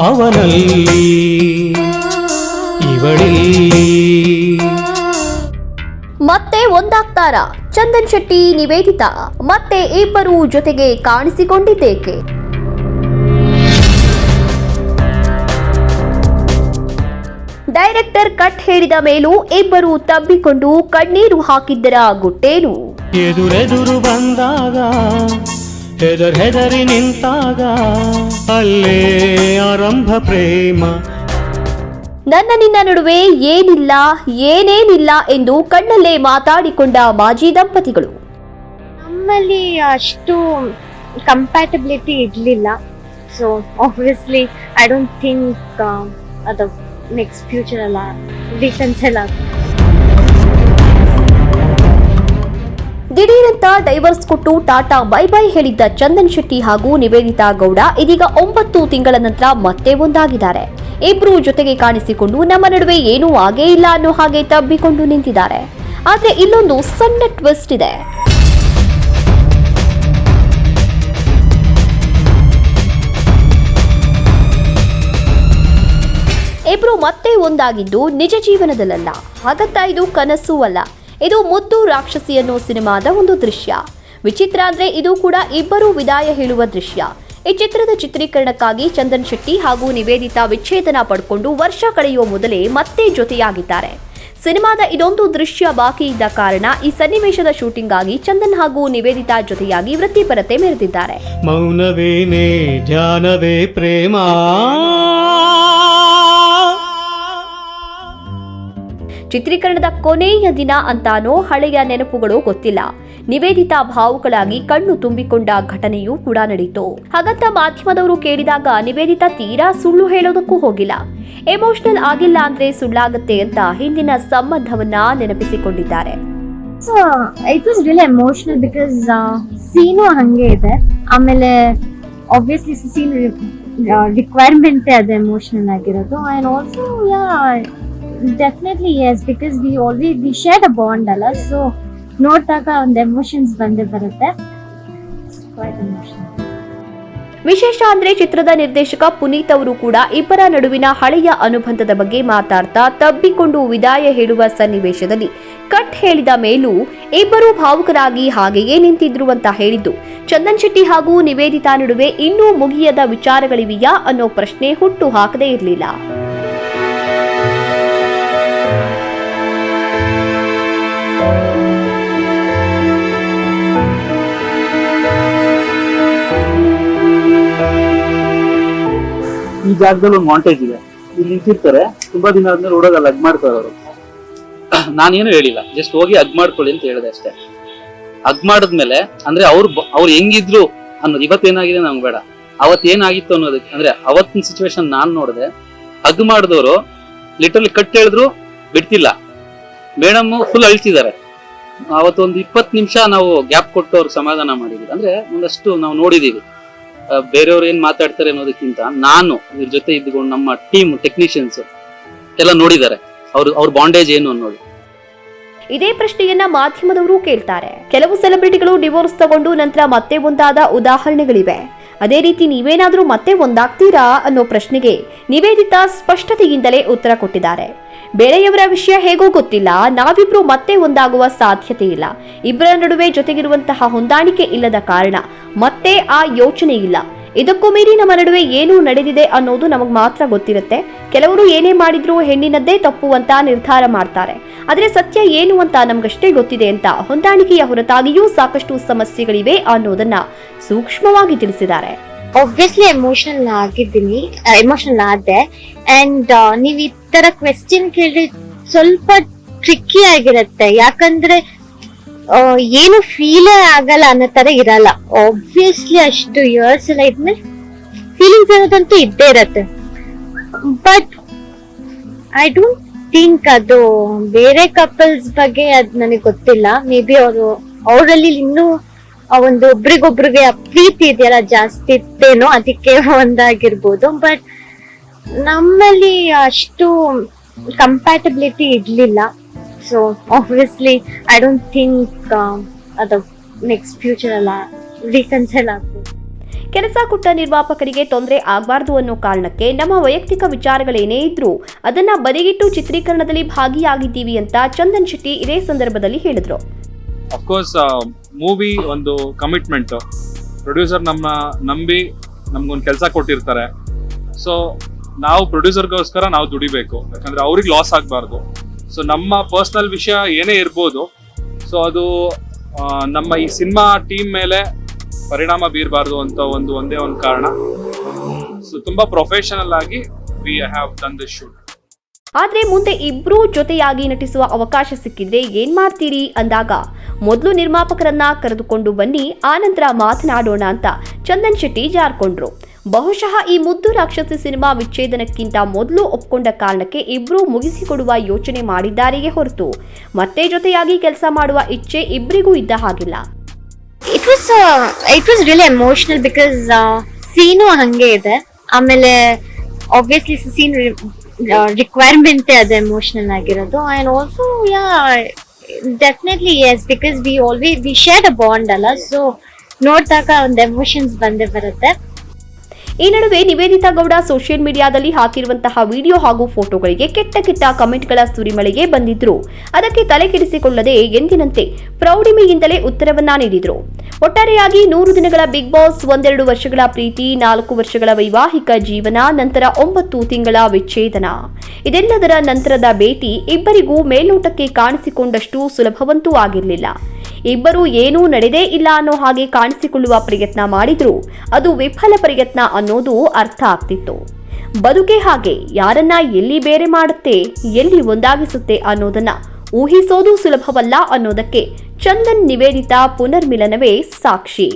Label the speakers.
Speaker 1: ಅವನಲ್ಲಿ ಇವಳಿಲ್ಲಿ.
Speaker 2: ಮತ್ತೆ ಒಂದಾಗ್ತಾರಾ ಚಂದನ್ ಶೆಟ್ಟಿ ನಿವೇದಿತಾ? ಮತ್ತೆ ಇಬ್ಬರು ಜೊತೆಗೆ ಕಾಣಿಸಿಕೊಂಡಿದ್ದೇಕೆ? ಡೈರೆಕ್ಟರ್ ಕಟ್ ಹೇಳಿದ ಮೇಲೂ ಇಬ್ಬರು ತಬ್ಬಿಕೊಂಡು ಕಣ್ಣೀರು ಹಾಕಿದ್ದರ ಗುಟ್ಟೇನು?
Speaker 1: ಎದುರೆದುರು ಬಂದಾಗ ಹೆದರಿ ನಿಂತಾಗ ಅಲ್ಲೇ ಆರಂಭ ಪ್ರೇಮ.
Speaker 2: ನನ್ನ ನಿನ್ನ ನಡುವೆ ಏನೇನಿಲ್ಲ ಎಂದು ಕಣ್ಣಲ್ಲೇ ಮಾತಾಡಿಕೊಂಡ ಮಾಜಿ ದಂಪತಿಗಳು.
Speaker 3: ನಮ್ಮಲ್ಲಿ ಅಷ್ಟು ಕಂಪ್ಯಾಟಬಿಲಿಟಿ ಇರಲಿಲ್ಲ. So obviously I don't think ಅದು ನೆಕ್ಸ್ಟ್ ಫ್ಯೂಚರ್ ಅಲ್ಲ ರೀಕನ್ಸೈಲ್ ಆಗುತ್ತೆ.
Speaker 2: ದಿಢೀರಂತ ಡೈವರ್ಸ್ ಕೊಟ್ಟು ಟಾಟಾ ಬೈ ಬೈ ಹೇಳಿದ್ದ ಚಂದನ್ ಶೆಟ್ಟಿ ಹಾಗೂ ನಿವೇದಿತಾ ಗೌಡ ಇದೀಗ 9 ತಿಂಗಳ ನಂತರ ಮತ್ತೆ ಒಂದಾಗಿದ್ದಾರೆ. ಇಬ್ರು ಜೊತೆಗೆ ಕಾಣಿಸಿಕೊಂಡು ನಮ್ಮ ನಡುವೆ ಏನೂ ಆಗೇ ಇಲ್ಲ ಅನ್ನೋ ಹಾಗೆ ತಬ್ಬಿಕೊಂಡು ನಿಂತಿದ್ದಾರೆ. ಆದ್ರೆ ಇಲ್ಲೊಂದು ಸಣ್ಣ ಟ್ವಿಸ್ಟ್ ಇದೆ. ಇಬ್ರು ಮತ್ತೆ ಒಂದಾಗಿದ್ದು ನಿಜ ಜೀವನದಲ್ಲ, ಹಾಗಂತ ಇದು ಕನಸೂ ಅಲ್ಲ. ಇದು ಮುದ್ದು ರಾಕ್ಷಸಿ ಅನ್ನೋ ಸಿನಿಮಾದ ಒಂದು ದೃಶ್ಯ. ವಿಚಿತ್ರ ಅಂದ್ರೆ ಇದು ಕೂಡ ಇಬ್ಬರು ವಿದಾಯ ಹೇಳುವ ದೃಶ್ಯ. ಈ ಚಿತ್ರದ ಚಿತ್ರೀಕರಣಕ್ಕಾಗಿ ಚಂದನ್ ಶೆಟ್ಟಿ ಹಾಗೂ ನಿವೇದಿತಾ ವಿಚ್ಛೇದನ ಪಡ್ಕೊಂಡು ವರ್ಷ ಕಳೆಯುವ ಮೊದಲೇ ಮತ್ತೆ ಜೊತೆಯಾಗಿದ್ದಾರೆ. ಸಿನಿಮಾದ ಇದೊಂದು ದೃಶ್ಯ ಬಾಕಿ ಇದ್ದ ಕಾರಣ ಈ ಸನ್ನಿವೇಶದ ಶೂಟಿಂಗ್ ಆಗಿ ಚಂದನ್ ಹಾಗೂ ನಿವೇದಿತಾ ಜೊತೆಯಾಗಿ ವೃತ್ತಿಪರತೆ ಮೆರೆದಿದ್ದಾರೆ.
Speaker 1: ಮೌನವೇನೇ ಧ್ಯಾನವೇ ಪ್ರೇಮ.
Speaker 2: ಚಿತ್ರೀಕರಣದ ಕೊನೆಯ ದಿನ ಅಂತಾನೋ ಹಳೆಯ ನೆನಪುಗಳು ಗೊತ್ತಿಲ್ಲ. ನಿವೇದಿತಾ ಭಾವುಕಳಾಗಿ ಕಣ್ಣು ತುಂಬಿಕೊಂಡ ಘಟನೆಯೂ ಕೂಡ ನಡೆಯಿತು. ಹಾಗಂತ ಮಾಧ್ಯಮದವರು ಕೇಳಿದಾಗ ನಿವೇದಿತಾ ತೀರಾ ಸುಳ್ಳು ಹೇಳೋದಕ್ಕೂ ಹೋಗಿಲ್ಲ. ಎಮೋಷನಲ್ ಆಗಿಲ್ಲ ಅಂದ್ರೆ ಸುಳ್ಳಾಗತ್ತೆ ಅಂತ ಹಿಂದಿನ ಸಂಬಂಧವನ್ನ ನೆನಪಿಸಿಕೊಂಡಿದ್ದಾರೆ.
Speaker 3: So it was really emotional because scene ಹಂಗೆ ಇದೆ. ಆಮೇಲೆ ಆಬ್ವಿಯಸ್ಲಿ ಸೀನ್ ರಿಕ್ವೈರ್ಮೆಂಟ್ ಅದು ಎಮೋಷನಲ್ ಆಗಿರೋದು. And also definitely yes, because we share a bond ಅಲ್ಲ. ಸೊ ನೋಡಿದಾಗ ಒಂದು ಎಮೋಷನ್ಸ್ ಬಂದೇ ಬರುತ್ತೆ.
Speaker 2: ವಿಶೇಷ ಅಂದ್ರೆ ಚಿತ್ರದ ನಿರ್ದೇಶಕ ಪುನೀತ್ ಅವರು ಕೂಡ ಇಬ್ಬರ ನಡುವಿನ ಹಳೆಯ ಅನುಬಂಧದ ಬಗ್ಗೆ ಮಾತಾಡ್ತಾ ತಬ್ಬಿಕೊಂಡು ವಿದಾಯ ಹೇಳುವ ಸನ್ನಿವೇಶದಲ್ಲಿ ಕಟ್ ಹೇಳಿದ ಮೇಲೂ ಇಬ್ಬರು ಭಾವುಕರಾಗಿ ಹಾಗೆಯೇ ನಿಂತಿದ್ರು ಅಂತ ಹೇಳಿದ್ದು ಚಂದನ್ ಶೆಟ್ಟಿ ಹಾಗೂ ನಿವೇದಿತಾ ನಡುವೆ ಇನ್ನೂ ಮುಗಿಯದ ವಿಚಾರಗಳಿವೆಯಾ ಅನ್ನೋ ಪ್ರಶ್ನೆ ಹುಟ್ಟು ಹಾಕದೇ ಇರಲಿಲ್ಲ.
Speaker 4: ಈ ಜಾಗದಲ್ಲಿ ಒಂದು ಮಾಂಟೇಜ್ ಇದೆ. ಇಲ್ಲಿ ನಿಂತಿರ್ತಾರೆ, ತುಂಬಾ ದಿನ ಆದ್ಮೇಲೆ ಹುಡುಗಲ್ಲಿ ಹಗ್ ಮಾಡ್ತಾರೆ ಅವರು. ನಾನೇನು ಹೇಳಿಲ್ಲ, ಜಸ್ಟ್ ಹೋಗಿ ಹಗ್ ಮಾಡ್ಕೊಳ್ಳಿ ಅಂತ ಹೇಳಿದೆ ಅಷ್ಟೇ. ಹಗ್ ಮಾಡಿದ್ಮೇಲೆ ಅಂದ್ರೆ ಅವ್ರು ಹೆಂಗಿದ್ರು ಅನ್ನೋದು ಇವತ್ತೇನಾಗಿದೆ ನಂಗೆ ಬೇಡ, ಅವತ್ತೇನಾಗಿತ್ತು ಅನ್ನೋದಕ್ಕೆ. ಅಂದ್ರೆ ಅವತ್ತಿನ ಸಿಚುವೇಶನ್ ನಾನ್ ನೋಡಿದೆ. ಹಗ್ ಮಾಡಿದವರು ಲಿಟರ್ಲಿ ಕಟ್ ಹೇಳಿದ್ರು ಬಿಡ್ತಿಲ್ಲ. Madam full ಅಳ್ತಿದ್ದಾರೆ. ಅವತ್ತೊಂದು 20 ನಿಮಿಷ ನಾವು ಗ್ಯಾಪ್ ಕೊಟ್ಟು ಅವ್ರಿಗೆ ಸಮಾಧಾನ ಮಾಡಿದ್ವಿ. ಅಂದ್ರೆ ಒಂದಷ್ಟು ನಾವು ನೋಡಿದೀವಿ. ಬೇರೆಯವ್ರು ಏನ್ ಮಾತಾಡ್ತಾರೆ ಅನ್ನೋದಕ್ಕಿಂತ ನಾನು ಇದ್ರ ಜೊತೆ ಇದ್ಕೊಂಡು ನಮ್ಮ ಟೀಮ್ ಟೆಕ್ನಿಷಿಯನ್ಸ್ ಎಲ್ಲ ನೋಡಿದ್ದಾರೆ ಅವ್ರ ಬಾಂಡೇಜ್ ಏನು ಅನ್ನೋದು.
Speaker 2: ಇದೇ ಪ್ರಶ್ನೆಯನ್ನ ಮಾಧ್ಯಮದವರು ಕೇಳ್ತಾರೆ. ಕೆಲವು ಸೆಲೆಬ್ರಿಟಿಗಳು ಡಿವೋರ್ಸ್ ತಗೊಂಡು ನಂತರ ಮತ್ತೆ ಒಂದಾದ ಉದಾಹರಣೆಗಳಿವೆ. ಅದೇ ರೀತಿ ನೀವೇನಾದ್ರೂ ಮತ್ತೆ ಒಂದಾಗ್ತೀರಾ ಅನ್ನೋ ಪ್ರಶ್ನೆಗೆ ನಿವೇದಿತಾ ಸ್ಪಷ್ಟತೆಯಿಂದಲೇ ಉತ್ತರ ಕೊಟ್ಟಿದ್ದಾರೆ. ಬೇರೆಯವರ ವಿಷಯ ಹೇಗೋ ಗೊತ್ತಿಲ್ಲ, ನಾವಿಬ್ರು ಮತ್ತೆ ಒಂದಾಗುವ ಸಾಧ್ಯತೆ ಇಲ್ಲ. ಇಬ್ಬರ ನಡುವೆ ಜೊತೆಗಿರುವಂತಹ ಹೊಂದಾಣಿಕೆ ಇಲ್ಲದ ಕಾರಣ ಮತ್ತೆ ಆ ಯೋಚನೆ ಇಲ್ಲ. ಇದಕ್ಕೂ ಮೀರಿ ನಮ್ಮ ನಡುವೆ ಏನು ನಡೆದಿದೆ ಅನ್ನೋದು ನಮಗ್ ಮಾತ್ರ ಗೊತ್ತಿರುತ್ತೆ. ಕೆಲವರು ಏನೇ ಮಾಡಿದ್ರೂ ಹೆಣ್ಣಿನದ್ದೇ ತಪ್ಪು ಅಂತ ನಿರ್ಧಾರ ಮಾಡ್ತಾರೆ. ಆದ್ರೆ ಸತ್ಯ ಏನು ಅಂತ ನಮ್ಗಷ್ಟೇ ಗೊತ್ತಿದೆ ಅಂತ ಹೊಂದಾಣಿಕೆಯ ಹೊರತಾಗಿಯೂ ಸಾಕಷ್ಟು ಸಮಸ್ಯೆಗಳಿವೆ ಅನ್ನೋದನ್ನ ಸೂಕ್ಷ್ಮವಾಗಿ ತಿಳಿಸಿದ್ದಾರೆ.
Speaker 3: ಆಬ್ವಿಯಸ್ಲಿ ಎಮೋಷನಲ್ ಆದೆ. ಅಂಡ್ ನೀವ್ ಈ ತರ ಕ್ವೆಶ್ಚನ್ ಕೇಳಿ ಸ್ವಲ್ಪ ಟ್ರಿಕ್ಕಿ ಆಗಿರತ್ತೆ. ಯಾಕಂದ್ರೆ ಏನು ಫೀಲೇ ಆಗಲ್ಲ ಅನ್ನೋ ತರ ಇರಲ್ಲ. ಆಬ್ವಿಯಸ್ಲಿ ಅಷ್ಟು ಇಯರ್ಸ್ ಎಲ್ಲ ಇದ್ಮೇಲೆ ಫೀಲಿಂಗ್ಸ್ ಅನ್ನೋದಂತೂ ಇದ್ದೇ ಇರತ್ತೆ. ಬಟ್ ಐ ಡೋಂಟ್ ಥಿಂಕ್ ಅದು ಬೇರೆ ಕಪಲ್ಸ್ ಬಗ್ಗೆ ಅದ್ ನನಗೆ ಗೊತ್ತಿಲ್ಲ. ಮೇ ಬಿ ಅವರಲ್ಲಿ ಇನ್ನೂ ಒಂದು ಒಬ್ರಿಗೊಬ್ರಿಗೆ ಪ್ರೀತಿ ಇದೆಯಲ್ಲ ಜಾಸ್ತಿ ಇತ್ತೇನೋ, ಅದಕ್ಕೆ ಒಂದಾಗಿರ್ಬೋದು. ಬಟ್ ನಮ್ಮಲ್ಲಿ ಅಷ್ಟು ಕಂಪ್ಯಾಟಬಿಲಿಟಿ ಇರ್ಲಿಲ್ಲ. So obviously I don't think ಅದು ನೆಕ್ಸ್ಟ್ ಫ್ಯೂಚರ್ ಅಲ್ಲ ರೀಕನ್ಸೈಲ್ ಆಗ್ಬೋದು.
Speaker 2: ಕೆಲಸ ಕೊಟ್ಟ ನಿರ್ಮಾಪಕರಿಗೆ ತೊಂದರೆ ಆಗಬಾರ್ದು ಅನ್ನೋ ಕಾರಣಕ್ಕೆ ನಮ್ಮ ವೈಯಕ್ತಿಕ ವಿಚಾರಗಳೇನೇ ಇದ್ರೂ ಅದನ್ನ ಬದಿಗಿಟ್ಟು ಚಿತ್ರೀಕರಣದಲ್ಲಿ ಭಾಗಿಯಾಗಿದ್ದೀವಿ ಅಂತ ಚಂದನ್ ಶೆಟ್ಟಿ ಇದೇ ಸಂದರ್ಭದಲ್ಲಿ ಹೇಳಿದ್ರು.
Speaker 5: ಅಫ್ಕೋರ್ಸ್ ಮೂವಿ ಒಂದು ಕಮಿಟ್ಮೆಂಟ್. ಪ್ರೊಡ್ಯೂಸರ್ ನಮ್ಮ ನಂಬಿ ನಮ್ಗೊಂದು ಕೆಲಸ ಕೊಟ್ಟಿರ್ತಾರೆ. ಸೊ ನಾವು ಪ್ರೊಡ್ಯೂಸರ್ಗೋಸ್ಕರ ನಾವು ದುಡಿಬೇಕು, ಯಾಕಂದ್ರೆ ಅವ್ರಿಗೆ ಲಾಸ್ ಆಗಬಾರ್ದು. ಸೊ ನಮ್ಮ ಪರ್ಸನಲ್ ವಿಷಯ ಏನೇ ಇರ್ಬೋದು, ಸೊ ಅದು ನಮ್ಮ ಈ ಸಿನಿಮಾ ಟೀಮ್ ಮೇಲೆ ಪರಿಣಾಮ ಬೀರಬಾರ್ದು ಅಂತ ಒಂದೇ ಒಂದು ಕಾರಣ. ಸೊ ತುಂಬಾ ಪ್ರೊಫೆಷನಲ್ ಆಗಿ we have done this shoot.
Speaker 2: ಆದ್ರೆ ಮುಂದೆ ಇಬ್ರೂ ಜೊತೆಯಾಗಿ ನಟಿಸುವ ಅವಕಾಶ ಸಿಕ್ಕಿದ್ರೆ ಏನ್ ಮಾಡ್ತೀರಿ ಅಂದಾಗ ಮೊದಲು ನಿರ್ಮಾಪಕರನ್ನ ಕರೆದುಕೊಂಡು ಬನ್ನಿ, ಆನಂತರ ಮಾತನಾಡೋಣ ಅಂತ ಚಂದನ್ ಶೆಟ್ಟಿ ಜಾರ್ಕೊಂಡ್ರು. ಬಹುಶಃ ಈ ಮುದ್ದು ರಾಕ್ಷಸಿ ಸಿನಿಮಾ ವಿಚ್ಛೇದನಕ್ಕಿಂತ ಮೊದಲು ಒಪ್ಕೊಂಡ ಕಾರಣಕ್ಕೆ ಇಬ್ರು ಮುಗಿಸಿಕೊಡುವ ಯೋಚನೆ ಮಾಡಿದ್ದಾರೆಯೇ ಹೊರತು ಮತ್ತೆ ಜೊತೆಯಾಗಿ ಕೆಲಸ ಮಾಡುವ ಇಚ್ಛೆ ಇಬ್ಬರಿಗೂ ಇದ್ದ ಹಾಗಿಲ್ಲ.
Speaker 3: It was really emotional because scene ಹಂಗೆ ಇದೆ. ಆಮೇಲೆ ಆಬ್ವಿಯಸ್ಲಿ ಸೀನ್ ರಿಕ್ವೈರ್ಮೆಂಟ್ ಅದು ಎಮೋಷನಲ್ ಆಗಿರೋದು. And also definitely yes, because we share a bond ಅಲ್ಲ, ಸೊ ನೋಡಿದಾಗ ಒಂದು ಎಮೋಷನ್ಸ್ ಬಂದೇ ಬರುತ್ತೆ.
Speaker 2: ಈ ನಡುವೆ ನಿವೇದಿತಾ ಗೌಡ ಸೋಷಿಯಲ್ ಮೀಡಿಯಾದಲ್ಲಿ ಹಾಕಿರುವಂತಹ ವಿಡಿಯೋ ಹಾಗೂ ಫೋಟೋಗಳಿಗೆ ಕೆಟ್ಟ ಕಮೆಂಟ್ಗಳ ಸುರಿಮಳೆಗೆ ಬಂದಿದ್ರು. ಅದಕ್ಕೆ ತಲೆ ಕೆಡಿಸಿಕೊಳ್ಳದೆ ಎಂದಿನಂತೆ ಪ್ರೌಢಿಮೆಯಿಂದಲೇ ಉತ್ತರವನ್ನ ನೀಡಿದ್ರು. ಒಟ್ಟಾರೆಯಾಗಿ 100 ದಿನಗಳ ಬಿಗ್ ಬಾಸ್, 1-2 ವರ್ಷಗಳ ಪ್ರೀತಿ, 4 ವರ್ಷಗಳ ವೈವಾಹಿಕ ಜೀವನ, ನಂತರ 9 ತಿಂಗಳ ವಿಚ್ಛೇದನ, ಇದೆಲ್ಲದರ ನಂತರದ ಭೇಟಿ ಇಬ್ಬರಿಗೂ ಮೇಲ್ನೋಟಕ್ಕೆ ಕಾಣಿಸಿಕೊಂಡಷ್ಟು ಸುಲಭವಂತೂ ಆಗಿರಲಿಲ್ಲ. ಇಬ್ಬರು ಏನೂ ನಡೆದೇ ಇಲ್ಲ ಅನ್ನೋ ಹಾಗೆ ಕಾಣಿಸಿಕೊಳ್ಳುವ ಪ್ರಯತ್ನ ಮಾಡಿದ್ರು ಅದು ವಿಫಲ ಪ್ರಯತ್ನ ಅನ್ನೋದು ಅರ್ಥ ಆಗ್ತಿತ್ತು. ಬದುಕೆ ಹಾಗೆ, ಯಾರನ್ನ ಎಲ್ಲಿ ಬೇರೆ ಮಾಡುತ್ತೆ, ಎಲ್ಲಿ ಒಂದಾಗಿಸುತ್ತೆ ಅನ್ನೋದನ್ನ ಊಹಿಸೋದು ಸುಲಭವಲ್ಲ ಅನ್ನೋದಕ್ಕೆ ಚಂದನ್ ನಿವೇದಿತಾ ಪುನರ್ಮಿಲನವೇ ಸಾಕ್ಷಿ.